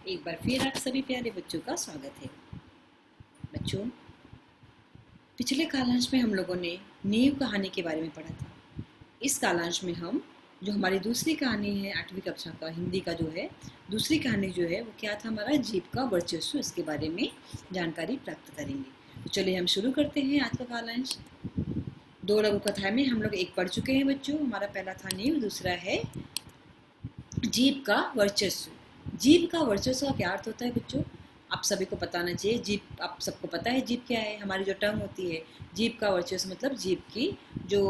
एक बार फिर आप सभी प्यारे बच्चों का स्वागत है। बच्चों, पिछले कालांश में हम लोगों ने नींव कहानी के बारे में पढ़ा था। इस कालांश में हम जो हमारी दूसरी कहानी है 8वीं कक्षा का हिंदी का जो है दूसरी कहानी जो है वो क्या था, हमारा जीभ का वर्चस्व, इसके बारे में जानकारी प्राप्त करेंगे। तो चलिए हम शुरू करते हैं आज का कालांश। दो लघु कथाएं में हम लोग एक पढ़ चुके हैं बच्चों। हमारा पहला था नींव, दूसरा है जीभ का वर्चस्व। जीभ का वर्चस्व का क्या अर्थ होता है बच्चों? आप सभी को पता होना चाहिए। जीभ, आप सबको पता है जीभ क्या है? हमारी जो टंग होती है, जीभ का वर्चस्व मतलब जीभ की जो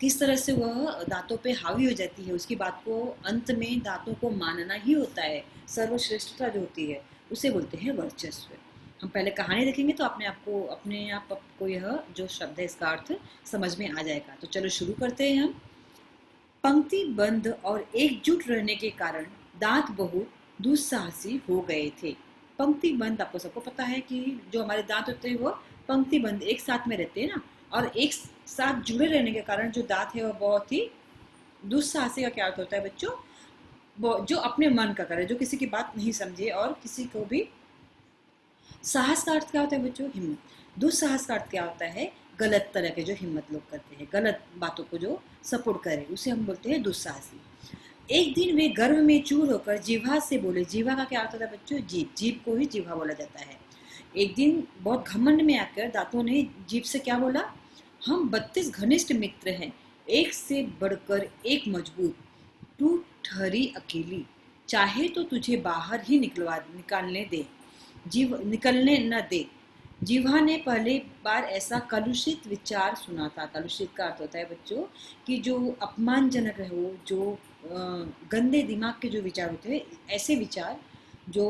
किस तरह से वह दांतों पे हावी हो जाती है, उसकी बात को अंत में दांतों को मानना ही होता है। सर्वश्रेष्ठता जो होती है उसे बोलते हैं वर्चस्व। हम पहले कहानी देखेंगे तो अपने आप आपको यह जो शब्द है इसका अर्थ समझ में आ जाएगा। तो चलो शुरू करते हैं हम। पंक्ति बंद और एकजुट रहने के कारण दांत बहुत दुस्साहसी हो गए थे। पंक्ति बंद, आपको सबको पता है कि जो हमारे दांत होते हैं वो पंक्ति बंद एक साथ में रहते हैं ना, और एक साथ जुड़े रहने के कारण जो दांत है वो बहुत ही दुस्साहसी का क्या अर्थ होता है बच्चों? जो अपने मन का करे, जो किसी की बात नहीं समझे और किसी को भी। साहस का अर्थ क्या होता है बच्चों? हिम्मत। दुस्साहस का अर्थ क्या होता है? गलत तरह के जो हिम्मत लोग करते हैं, गलत बातों को जो सपोर्ट करे, उसे हम बोलते हैं दुस्साहसी। एक दिन वे गर्व में चूर होकर जीवा से बोले। जीवा का क्या अर्थ होता है बच्चों? जीभ। जीभ को ही जीवा बोला जाता है। एक दिन बहुत घमंड में आकर दांतों ने जीभ से क्या बोला? हम 32 घनिष्ठ मित्र हैं, एक से बढ़कर एक मजबूत। तू ठहरी अकेली, चाहे तो तुझे बाहर ही निकालने दे, जीव निकलने न दे। जीवा ने पहली बार ऐसा कलुषित विचार सुना था। कलुषित का अर्थ होता है बच्चों कि जो अपमानजनक हो, जो गंदे दिमाग के जो विचार होते हैं, ऐसे विचार जो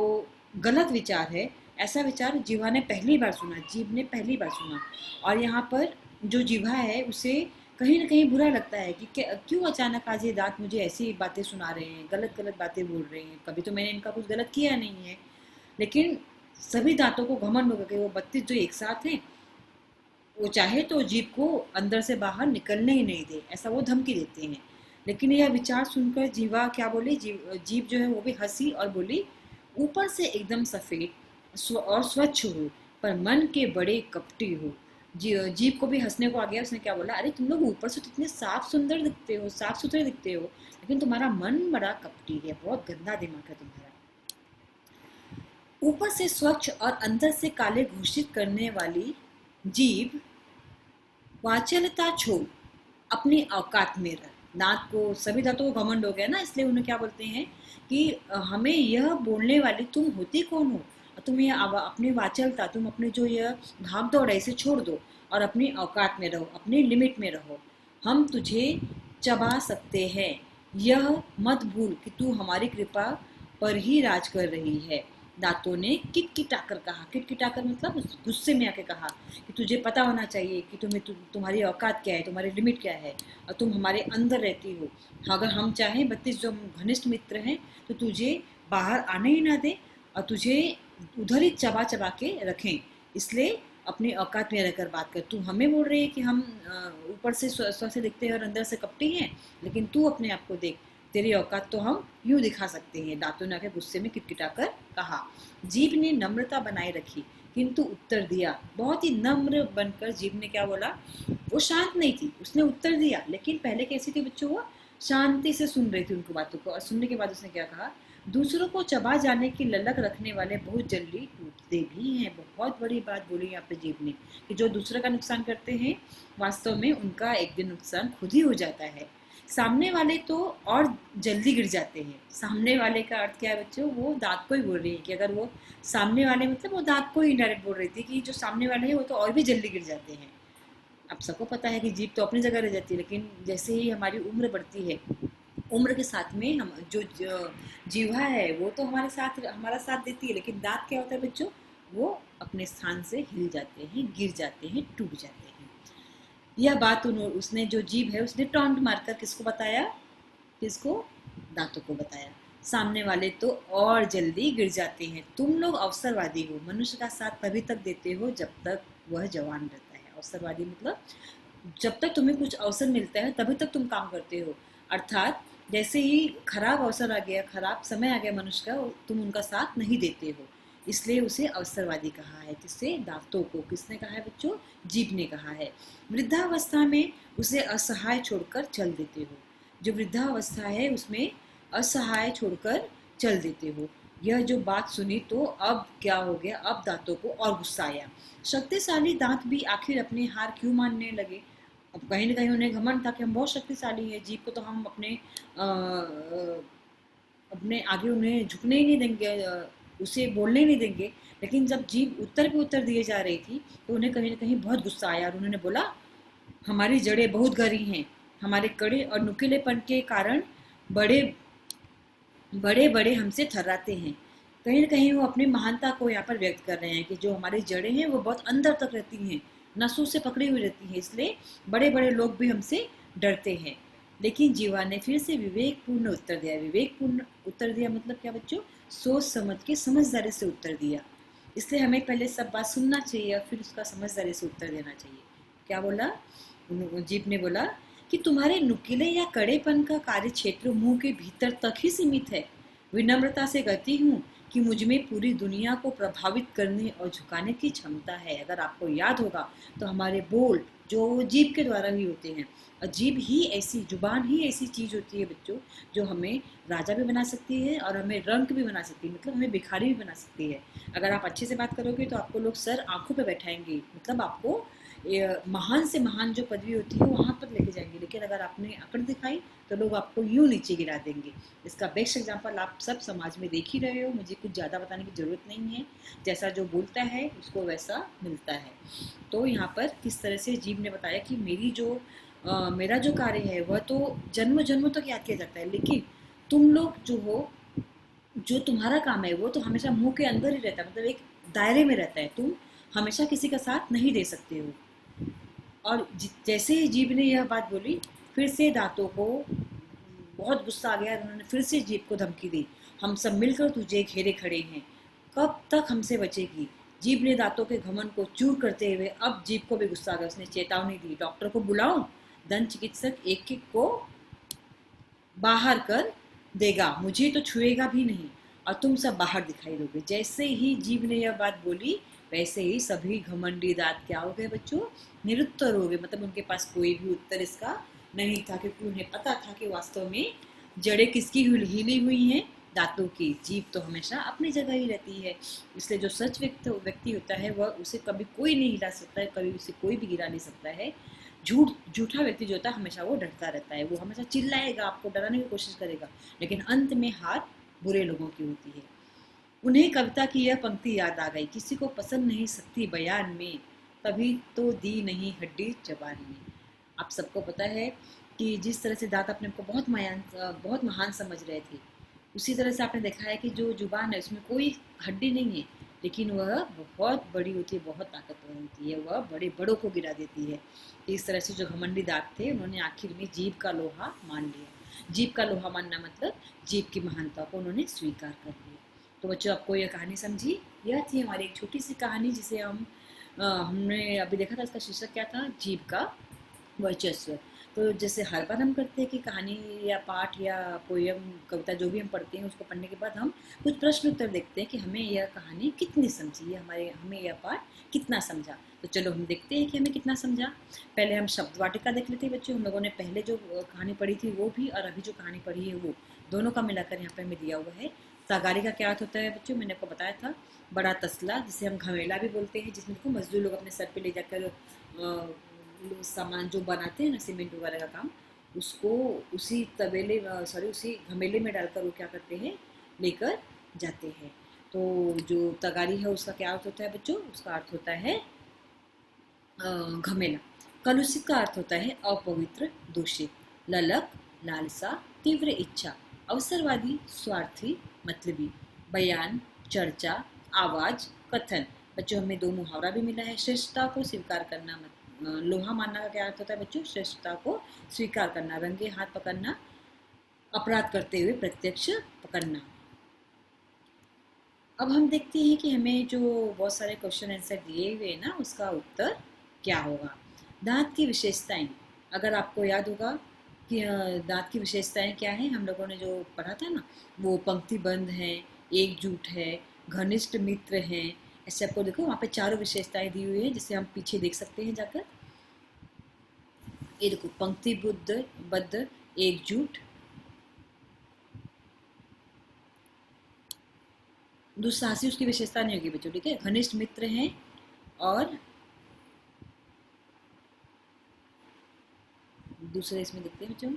गलत विचार है, ऐसा विचार जीवा ने पहली बार सुना, जीव ने पहली बार सुना। और यहाँ पर जो जीवा है उसे कहीं ना कहीं बुरा लगता है कि क्यों अचानक आज ये दांत मुझे ऐसी बातें सुना रहे हैं, गलत गलत बातें बोल रहे हैं। कभी तो मैंने इनका कुछ गलत किया नहीं है। लेकिन सभी दांतों को घमंड हो गया, वो 32 जो एक साथ हैं, वो चाहे तो जीभ को अंदर से बाहर निकलने ही नहीं दे, ऐसा वो धमकी देते हैं। लेकिन यह विचार सुनकर जीवा क्या बोली? जीभ जो है वो भी हंसी और बोली, ऊपर से एकदम सफेद और स्वच्छ हो, पर मन के बड़े कपटी हो। जीभ को भी हंसने को आ गया। उसने क्या बोला? अरे तुम लोग ऊपर से तो इतने साफ सुंदर दिखते हो, साफ सुथरे दिखते हो, लेकिन तुम्हारा मन बड़ा कपटी है, बहुत गंदा दिमाग है तुम्हारा। ऊपर से स्वच्छ और अंदर से काले घोषित करने वाली जीभ वाचलता छोड़ अपनी औकात में रह। दांत को, सभी दांतों को घमंड हो गया ना, इसलिए उन्हें क्या बोलते हैं कि हमें यह बोलने वाली तुम होती कौन हो? तुम ये अपनी वाचलता, तुम अपनी जो यह भाग दौड़ है इसे छोड़ दो और अपनी औकात में रहो, अपनी लिमिट में रहो। हम तुझे चबा सकते हैं, यह मत भूल कि तू हमारी कृपा पर ही राज कर रही है। दांतों ने किटकिटाकर कहा। किटकिटाकर मतलब गुस्से में आके कहा कि तुझे पता होना चाहिए कि तुम्हारी औकात क्या है, तुम्हारी लिमिट क्या है, और तुम हमारे अंदर रहती हो। अगर हम चाहें 32 जो घनिष्ठ मित्र हैं तो तुझे बाहर आने ही ना दे और तुझे उधर ही चबा चबा के रखें। इसलिए अपनी औकात में रहकर बात कर। तू हमें बोल रही है कि हम ऊपर से स्वस्थ दिखते हैं और अंदर से कपटी हैं, लेकिन तू अपने आप को देख, तेरी औकात तो हम यूं दिखा सकते हैं। दांतों ने आके गुस्से में किटकिटाकर कहा। जीभ ने नम्रता बनाए रखी किंतु उत्तर दिया। बहुत ही नम्र बनकर जीभ ने क्या बोला? वो शांत नहीं थी, उसने उत्तर दिया। लेकिन पहले कैसी थी बच्चों? वो शांति से सुन रही थी उनकी बातों को, और सुनने के बाद उसने क्या कहा? दूसरों को चबा जाने की ललक रखने वाले बहुत जल्दी टूटते भी हैं। बहुत बड़ी बात बोली यहाँ पे जीभ ने कि जो दूसरों का नुकसान करते हैं, वास्तव में उनका एक दिन नुकसान खुद ही हो जाता है। सामने वाले तो और जल्दी गिर जाते हैं। सामने वाले का अर्थ क्या है बच्चों? वो दांत को ही बोल रही है कि अगर वो सामने वाले, मतलब वो दांत को ही डायरेक्ट बोल रही थी कि जो सामने वाले हैं वो तो और भी जल्दी गिर जाते हैं। अब सबको पता है कि जीभ तो अपनी जगह रह जाती है, लेकिन जैसे ही हमारी उम्र बढ़ती है, उम्र के साथ में हम जो जीवा है वो तो हमारा साथ देती है, लेकिन दांत क्या होता है बच्चों? वो अपने स्थान से हिल जाते हैं, गिर जाते हैं, टूट जाते हैं। यह बात उसने, जो जीभ है, उसने टॉन्ट मारकर किसको बताया? किसको? दांतों को बताया। सामने वाले तो और जल्दी गिर जाते हैं। तुम लोग अवसरवादी हो। मनुष्य का साथ तभी तक देते हो जब तक वह जवान रहता है। अवसरवादी मतलब जब तक तुम्हें कुछ अवसर मिलता है तभी तक तुम काम करते हो। अर्थात जैसे ही खराब अवसर आ गया, खराब समय आ गया मनुष्य का, तुम उनका साथ नहीं देते हो, इसलिए उसे अवसरवादी कहा है। किससे? दांतों को। किसने कहा है बच्चों? जीभ ने कहा है। वृद्धावस्था में उसे असहाय छोड़कर चल देते हो। जो वृद्धावस्था है उसमें असहाय छोड़कर चल देते हो। यह जो बात सुनी तो अब क्या हो गया? अब दांतों को और गुस्सा आया। शक्तिशाली दांत भी आखिर अपनी हार क्यों मानने लगे? अब कहीं ना कहीं उन्हें घमंड था कि हम बहुत शक्तिशाली हैं, जीभ को तो हम अपने आगे उन्हें झुकने ही नहीं देंगे, उसे बोलने ही नहीं देंगे। लेकिन जब जीभ उत्तर पे उत्तर दिए जा रही थी तो उन्हें कहीं ना कहीं बहुत गुस्सा आया और उन्होंने बोला, हमारी जड़ें बहुत गहरी हैं, हमारे कड़े और नुकीलेपन के कारण बड़े बड़े बड़े हमसे थर्राते हैं। कहीं ना कहीं वो अपनी महानता को यहाँ पर व्यक्त कर रहे हैं कि जो हमारी जड़ें हैं वो बहुत अंदर तक रहती हैं, नसों से पकड़ी हुई रहती हैं, इसलिए बड़े बड़े लोग भी हमसे डरते हैं। लेकिन जीवा ने फिर से विवेकपूर्ण उत्तर दिया। विवेकपूर्ण उत्तर दिया मतलब क्या बच्चों? सोच समझ के, समझदारी से उत्तर दिया। इसलिए हमें पहले सब बात सुनना चाहिए और फिर उसका समझदारी से उत्तर देना चाहिए। क्या बोला? जीप ने बोला कि तुम्हारे नुकीले या कड़ेपन का कार्य क्षेत्र मुंह के भीतर तक ही सीमित है। विनम्रता से कहती हूँ कि मुझ में पूरी दुनिया को प्रभावित करने और झुकाने की क्षमता है। अगर आपको याद होगा तो हमारे बोल जो जीभ के द्वारा ही होते हैं, और जीभ ही ऐसी, जुबान ही ऐसी चीज होती है बच्चों जो हमें राजा भी बना सकती है और हमें रंक भी बना सकती है, मतलब हमें भिखारी भी बना सकती है। अगर आप अच्छे से बात करोगे तो आपको लोग सर आंखों पे बैठाएंगे, मतलब आपको महान से महान जो पदवी होती है वहां पर लेके जाएंगे। लेकिन अगर आपने अकड़ दिखाई तो लोग आपको यूं नीचे गिरा देंगे। इसका बेस्ट एग्जाम्पल आप सब समाज में देख ही रहे हो, मुझे कुछ ज़्यादा बताने की ज़रूरत नहीं है। जैसा जो बोलता है उसको वैसा मिलता है। तो यहाँ पर किस तरह से जीव ने बताया कि मेरा जो कार्य है वह तो जन्म जन्मों तक याद किया जाता है, लेकिन तुम लोग जो हो, जो तुम्हारा काम है वो तो हमेशा मुंह के अंदर ही रहता है, मतलब एक दायरे में रहता है। तुम हमेशा किसी का साथ नहीं दे सकते हो। और जैसे ही जीभ ने यह बात बोली, फिर से दांतों को बहुत गुस्सा आ गया। उन्होंने फिर से जीभ को धमकी दी, हम सब मिलकर तुझे घेरे खड़े हैं, कब तक हमसे बचेगी? जीभ ने दांतों के घमंड को चूर करते हुए अब जीभ को भी गुस्सा आ गया। उसने चेतावनी दी, डॉक्टर को बुलाऊं? दंत चिकित्सक एक एक को बाहर कर देगा, मुझे तो छुएगा भी नहीं और तुम सब बाहर दिखाई दोगे। जैसे ही जीभ ने यह बात बोली वैसे ही सभी घमंडी दांत क्या हो गए बच्चों? निरुत्तर हो गए। मतलब उनके पास कोई भी उत्तर इसका नहीं था, क्योंकि उन्हें पता था कि वास्तव में जड़ें किसकी हिली हुई हैं? दांतों की। जीभ तो हमेशा अपनी जगह ही रहती है। इसलिए जो सच व्यक्ति होता है वह, उसे कभी कोई नहीं हिला सकता है, कभी उसे कोई भी गिरा नहीं सकता है। झूठा व्यक्ति जो होता है हमेशा वो डरता रहता है, वो हमेशा चिल्लाएगा, आपको डराने की कोशिश करेगा, लेकिन अंत में हार बुरे लोगों की होती है। उन्हें कविता की यह पंक्ति याद आ गई, किसी को पसंद नहीं सकती बयान में, तभी तो दी नहीं हड्डी जबान में। आप सबको पता है कि जिस तरह से दांत अपने को बहुत महान समझ रहे थे, उसी तरह से आपने देखा है कि जो जुबान है उसमें कोई हड्डी नहीं है, लेकिन वह बहुत बड़ी होती है, बहुत ताकतवर होती है, वह बड़े बड़ों को गिरा देती है। इस तरह से जो घमंडी दांत थे उन्होंने आखिर में जीभ का लोहा मान लिया। जीभ का लोहा मानना मतलब जीभ की महानता को उन्होंने स्वीकार कर लिया। तो बच्चों, आपको यह कहानी समझी? यह थी हमारी एक छोटी सी कहानी जिसे हमने अभी देखा था। इसका शीर्षक क्या था? जीभ का वर्चस्व। तो जैसे हर बार हम करते हैं कि कहानी या पाठ या पोयम, कविता जो भी हम पढ़ते हैं उसको पढ़ने के बाद हम कुछ प्रश्न उत्तर देखते हैं कि हमें यह कहानी कितनी समझी है, हमें यह पाठ कितना समझा। तो चलो हम देखते हैं कि हमें कितना समझा। पहले हम शब्द वाटिका देख लेते हैं बच्चों। हम लोगों ने पहले जो कहानी पढ़ी थी वो भी, और अभी जो कहानी पढ़ी है वो, दोनों का मिलाकर यहाँ पर हमें दिया हुआ है। तगारी का क्या अर्थ होता है बच्चों? मैंने आपको बताया था, बड़ा तसला, जिसे हम घमेला भी बोलते हैं, जिसमें देखो मजदूर लोग अपने सर पे ले जाकर सामान जो बनाते हैं ना, सीमेंट वगैरह का काम, उसको उसी घमेले में डालकर वो क्या करते हैं? लेकर जाते हैं। तो जो तगारी है उसका क्या अर्थ होता है बच्चों? उसका अर्थ होता है घमेला। कलुषित का अर्थ होता है अपवित्र, दूषित। ललक, लालसा, तीव्र इच्छा। अवसरवादी, स्वार्थी, मतलबी। बयान, चर्चा, आवाज, कथन। बच्चों, हमें दो मुहावरा भी मिला है। श्रेष्ठता को स्वीकार करना, लोहा मानना का क्या अर्थ होता है बच्चों? श्रेष्ठता को स्वीकार करना, रंगे हाथ पकड़ना, अपराध करते हुए प्रत्यक्ष पकड़ना। अब हम देखते हैं कि हमें जो बहुत सारे क्वेश्चन आंसर दिए हुए ना, उसका उत्तर क्या होगा। दांत की विशेषताएं, अगर आपको याद होगा कि दांत की विशेषताएं क्या हैं, हम लोगों ने जो पढ़ा था ना, वो पंक्तिबंध है, एकजुट है, घनिष्ठ मित्र हैं। ऐसे आपको देखो वहाँ पे चारों विशेषताएं दी हुई है, जिसे हम पीछे देख सकते हैं जाकर। ये देखो, पंक्तिबद्ध, बद्ध, एकजुट, दुस्साहसी उसकी विशेषता नहीं होगी बच्चों, ठीक है। घनिष्ठ मित्र हैं और दूसरे इसमें देखते हैं बच्चों,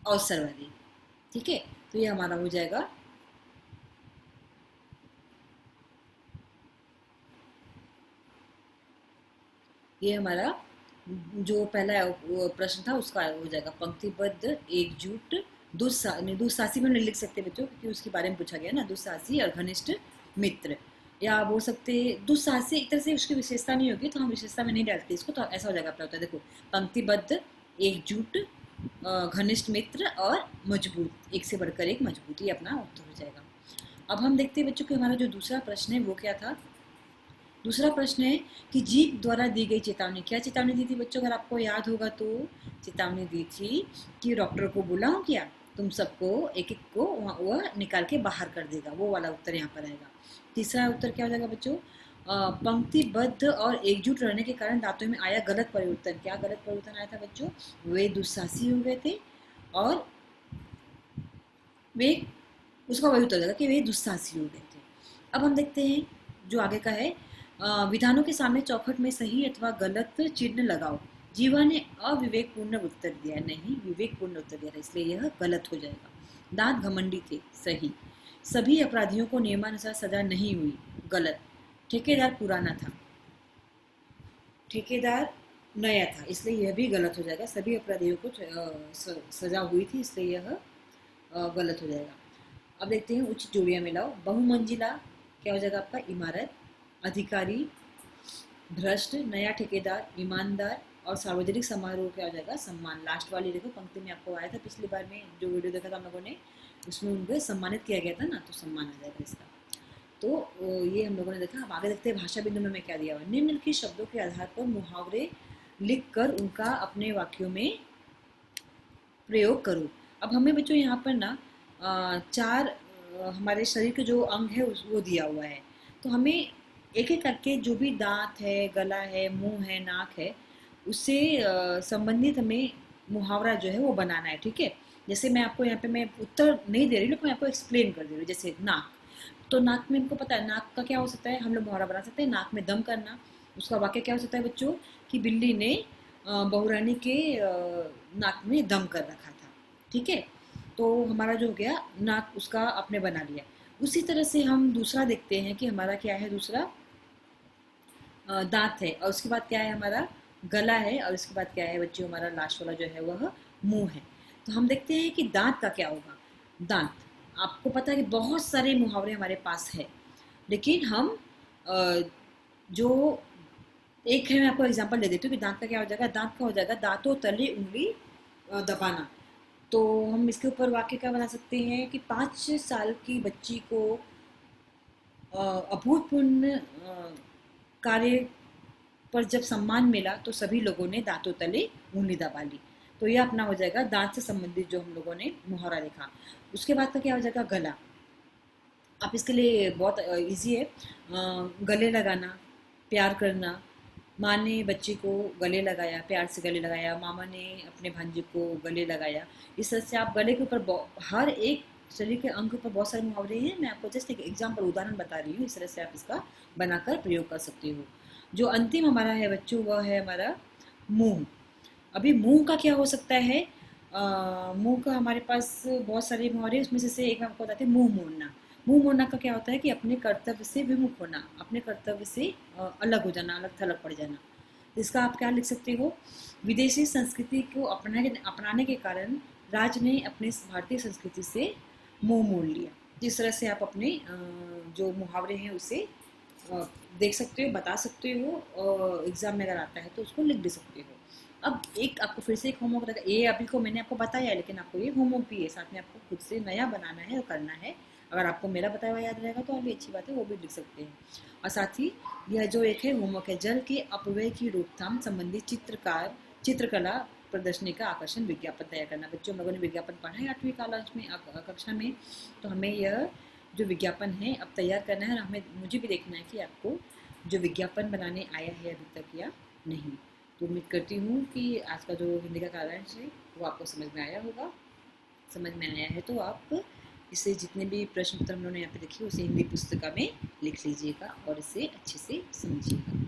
अवसरवादी, ठीक है। तो ये हमारा हो जाएगा ये हमारा जो पहला प्रश्न था उसका हो जाएगा पंक्तिबद्ध, एकजुट, दुस्साहसी में नहीं लिख सकते बच्चों, क्योंकि उसके बारे में पूछा गया ना, दुस्साहसी और घनिष्ठ मित्र। या बोल सकते दुस्साहसी एक तरह से उसकी विशेषता नहीं होगी, तो हम विशेषता में नहीं डालते इसको, तो ऐसा हो जाएगा अपना होता है। देखो, पंक्तिबद्ध, एकजुट, घनिष्ठ मित्र और मजबूत, एक से बढ़कर एक मजबूत, ये अपना उत्तर हो जाएगा। अब हम देखते हैं बच्चों कि हमारा जो दूसरा प्रश्न है वो क्या था। दूसरा प्रश्न है कि जीव द्वारा दी गई चेतावनी, क्या चेतावनी दी थी बच्चों, अगर आपको याद होगा तो चेतावनी दी थी कि डॉक्टर को बुलाऊं क्या, तुम सबको एक एक को वह निकाल के बाहर कर देगा, वो वाला उत्तर यहाँ पर आएगा। तीसरा उत्तर क्या हो जाएगा बच्चों, पंक्तिबद्ध और एकजुट रहने के कारण दांतों में आया गलत परिवर्तन, क्या गलत परिवर्तन आया था बच्चों, वे दुस्साहसी हो गए थे और वे, उसका वही उत्तर हो जाएगा कि वे दुस्साहसी हो गए थे। अब हम देखते हैं जो आगे का है, विधानों के सामने चौखट में सही अथवा गलत चिन्ह लगाओ। जीवा ने अविवेकपूर्ण उत्तर दिया, नहीं विवेकपूर्ण उत्तर दिया था, इसलिए यह गलत हो जाएगा। दांत घमंडी थे, सही। सभी अपराधियों को नियमानुसार सजा नहीं हुई, गलत। ठेकेदार पुराना था, ठेकेदार नया था, इसलिए यह भी गलत हो जाएगा। सभी अपराधियों को सजा हुई थी, इसलिए यह गलत हो जाएगा। अब देखते हैं उच्च जोड़ियां मिलाओ। बहुमंजिला क्या हो जाएगा आपका, इमारत। अधिकारी, भ्रष्ट। नया ठेकेदार, ईमानदार। और सार्वजनिक समारोह क्या हो जाएगा, सम्मान। लास्ट वाली देखो पंक्ति में आपको आया था पिछली बार में जो वीडियो देखा था हम लोगों ने, उसमें उनको सम्मानित किया गया था ना, तो सम्मान आ जाएगा इसका। तो ये हम लोगों ने देखा। अब आगे देखते हैं भाषा बिंदु में क्या दिया हुआ है। निम्नलिखित शब्दों के आधार पर मुहावरे लिख कर उनका अपने वाक्यों में प्रयोग करो। अब हमें बच्चों यहाँ पर ना चार हमारे शरीर के जो अंग है वो दिया हुआ है, तो हमें एक एक करके जो भी दांत है, गला है, मुंह है, नाक है, उससे संबंधित हमें मुहावरा जो है वो बनाना है, ठीक है। जैसे मैं आपको यहाँ पे मैं उत्तर नहीं दे रही, लेकिन मैं आपको एक्सप्लेन कर दे रही हूँ। जैसे नाक, तो नाक में इनको पता है नाक का क्या हो सकता है, हम लोग मुहावरा बना सकते हैं, नाक में दम करना। उसका वाक्य क्या हो सकता है बच्चों, कि बिल्ली ने बहुरानी के नाक में दम कर रखा था, ठीक है। तो हमारा जो हो गया नाक, उसका आपने बना लिया। उसी तरह से हम दूसरा देखते हैं कि हमारा क्या है, दूसरा दांत है, और उसके बाद क्या है हमारा गला है, और उसके बाद क्या है बच्चों हमारा लास्ट वाला जो है वह मुंह है। तो हम देखते हैं कि दांत का क्या होगा। दांत, आपको पता है कि बहुत सारे मुहावरे हमारे पास है, लेकिन हम जो एक है, मैं आपको एग्जांपल दे देती हूँ कि दांत का क्या हो जाएगा। दांत का हो जाएगा दांतों तले उंगली दबाना। तो हम इसके ऊपर वाक्य क्या बना सकते हैं कि 5 साल की बच्ची को अभूतपूर्व कार्य पर जब सम्मान मिला तो सभी लोगों ने दांतों तले उंगली दबा ली। तो यह अपना हो जाएगा दांत से संबंधित जो हम लोगों ने मुहावरा देखा। उसके बाद का क्या हो जाएगा, गला। आप इसके लिए बहुत इजी है, गले लगाना, प्यार करना। माँ ने बच्ची को गले लगाया, प्यार से गले लगाया। मामा ने अपने भांजे को गले लगाया। इस तरह से आप गले के ऊपर हर एक शरीर के अंग के ऊपर बहुत सारे मुहावरे हैं। मैं आपको जस्ट एक एग्जाम्पल उदाहरण बता रही हूँ, इस तरह से आप इसका बनाकर प्रयोग कर सकते हो। जो अंतिम हमारा है बच्चों, वह है हमारा मुंह। अभी मुंह का क्या हो सकता है, मुंह का हमारे पास बहुत सारे मुहावरे, उसमें से एक आपको बताते हैं, मुंह मोड़ना। मुंह मोड़ना का क्या होता है कि अपने कर्तव्य से विमुख होना, अपने कर्तव्य से अलग हो जाना, अलग थलग पड़ जाना। तो इसका आप क्या लिख सकते हो, विदेशी संस्कृति को अपनाने के कारण राज ने अपने भारतीय संस्कृति से मुंह मोड़ लिया। जिस तरह से आप अपने जो मुहावरे हैं उसे देख सकते हो, बता सकते हो, और एग्जाम में अगर आता है तो उसको लिख भी सकते हो। अब एक आपको फिर से एक होमवर्क रहेगा, ये अभी को मैंने आपको बताया है, लेकिन आपको ये होमवर्क भी है, साथ में आपको खुद से नया बनाना है और करना है। अगर आपको मेरा बताया हुआ याद रहेगा तो और भी अच्छी बात है, वो भी लिख सकते हैं। और साथ ही यह जो एक है होमवर्क है, जल के अपव्यय की रोकथाम संबंधी चित्रकला प्रदर्शनी का आकर्षण विज्ञापन तैयार करना। बच्चों, हम लोगों ने विज्ञापन पढ़ा है 8वीं कालांश में, कक्षा में, तो हमें यह जो विज्ञापन है अब तैयार करना है, और हमें मुझे भी देखना है कि आपको जो विज्ञापन बनाने आया है अभी तक या नहीं। तो उम्मीद करती हूँ कि आज का जो हिंदी का कालांश है वो आपको समझ में आया होगा। समझ में आया है तो आप इसे जितने भी प्रश्न उत्तर हम लोगों ने यहाँ पे लिखे उसे हिंदी पुस्तिका में लिख लीजिएगा और इसे अच्छे से समझिएगा।